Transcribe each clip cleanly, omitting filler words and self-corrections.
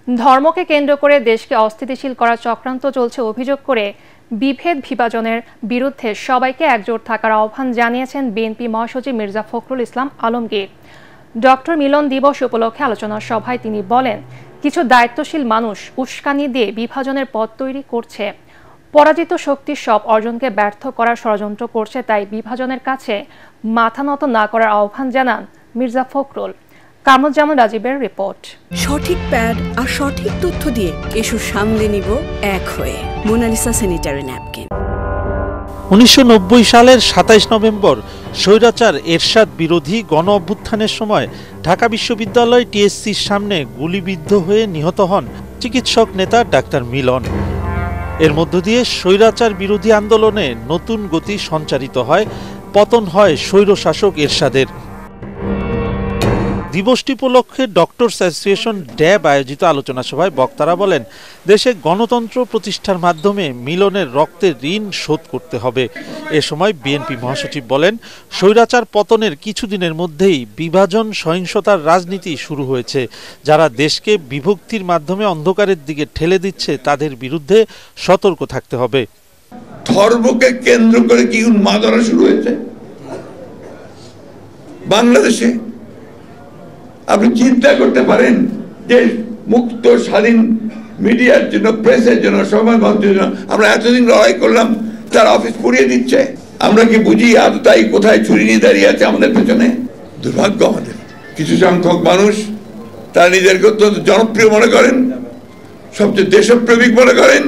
ধর্মকে কেন্দ্র করে দেশকে অস্থিতিশীল করার চক্রান্ত চলছে অভিযোগ করে বিভেদ বিভাজনের বিরুদ্ধে সবাইকে একজোট থাকার আহ্বান জানিয়েছেন বিএনপি মহাসচিব মির্জা ফখরুল ইসলাম আলমগীর। ডক্টর মিলন দিবস উপলক্ষে আলোচনা সভায় তিনি বলেন, কিছু দায়িত্বশীল মানুষ উস্কানি দিয়ে বিভাজনের পথ তৈরি করছে, পরাজিত শক্তির সব অর্জনকে ব্যর্থ করার ষড়যন্ত্র করছে। তাই বিভাজনের কাছে মাথা নত না করার আহ্বান জানান মির্জা ফখরুল। কামরুজ্জামান রাজীবের রিপোর্ট। সঠিক প্যাড আর সঠিক তথ্য দিয়ে এসব সামলে নিব এক হয়ে। Mona Lisa sanitary napkin. 1990 সালের 27 নভেম্বর স্বৈরাচার এরশাদ বিরোধী গণ অভ্যুত্থানের সময় ঢাকা বিশ্ববিদ্যালয় টিএসসির সামনে গুলিবিদ্ধ হয়ে নিহত হন চিকিৎসক নেতা ডাক্তার মিলন। এর মধ্য দিয়ে স্বৈরাচার বিরোধী আন্দোলনে নতুন গতি সঞ্চারিত হয়, পতন হয় স্বৈরশাসক এরশাদের। দিবসটি উপলক্ষে ডক্টরস অ্যাসোসিয়েশন ড্যাব আয়োজিত আলোচনা সভায় বক্তারা বলেন, দেশে গণতন্ত্র প্রতিষ্ঠার মাধ্যমে মিলনের রক্তের ঋণ শোধ করতে হবে। এ সময় বিএনপি মহাসচিব বলেন, স্বৈরাচার পতনের কিছুদিনের মধ্যেই বিভাজন সহিংসতার রাজনীতি শুরু হয়েছে। যারা দেশকে বিভক্তির মাধ্যমে অন্ধকারের দিকে ঠেলে দিচ্ছে তাদের বিরুদ্ধে সতর্ক থাকতে হবে। ধর্মকে কেন্দ্র করে কি উন্মাদনা শুরু হয়েছে বাংলাদেশে? আপনি চিন্তা করতে পারেন যে মুক্ত স্বাধীন মিডিয়ার জন্য, প্রেসের জন্য, সংবাদ মাধ্যমের জন্য আমরা এতদিন লড়াই করলাম, তার অফিস পুড়িয়ে দিচ্ছে। আমরা কি বুঝি আদৌ তাই কোথায় ছুরি নিয়ে দাঁড়িয়ে আছে আমাদের পেছনে? দুর্ভাগ্য আমাদের। কিছু সংখ্যক মানুষ তারা নিজেদেরকে অত্যন্ত জনপ্রিয় মনে করেন, সবচেয়ে দেশপ্রেমিক মনে করেন,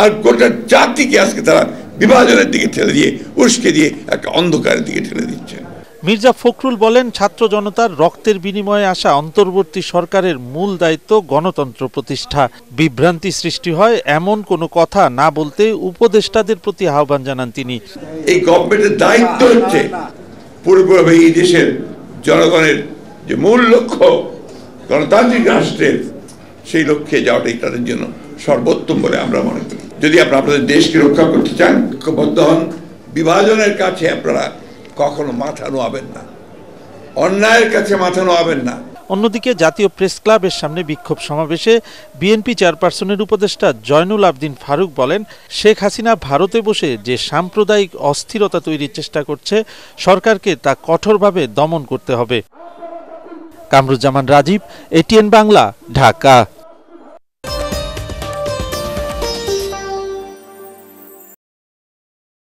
আর গোটা জাতিকে আজকে তারা বিভাজনের দিকে ঠেলে দিয়ে, উস্কে দিয়ে একটা অন্ধকারের দিকে ঠেলে দিচ্ছে। মির্জা ফখরুল বলেন, ছাত্র জনতার রক্তের বিনিময়ে আসা অন্তর্বর্তী সরকারের মূল দায়িত্ব গণতন্ত্র প্রতিষ্ঠা। বিভ্রান্তি সৃষ্টি হয় এমন কোনো কথা না বলতে উপদেষ্টাদের প্রতি আহ্বান জানান তিনি। এই গভর্নমেন্টের দায়িত্ব হচ্ছে পুরোপুরি এই দেশের জনগণের যে মূল লক্ষ্য গণতান্ত্রিক রাষ্ট্রের, সেই লক্ষ্যে যাওয়াটাই তাদের জন্য সর্বোত্তম বলে আমরা মনে করি। যদি আপনারা আপনাদের দেশকে রক্ষা করতে চান, ঐক্যবদ্ধ হন, বিভাজনের কাছে আপনারা কখনো মাথা নোয়াবেন না, অন্যায়ের কাছে মাথা নোয়াবেন না। অন্যদিকে জাতীয় প্রেস ক্লাবের সামনে বিক্ষোভ সমাবেশে বিএনপি চেয়ারপারসনের উপদেষ্টা জয়নুল আবদিন ফারুক বলেন, শেখ হাসিনা ভারতে বসে যে সাম্প্রদায়িক অস্থিরতা তৈরির চেষ্টা করছে, সরকারকে তা কঠোরভাবে দমন করতে হবে। কামরুজ্জামান রাজীব, এটিএন বাংলা, ঢাকা।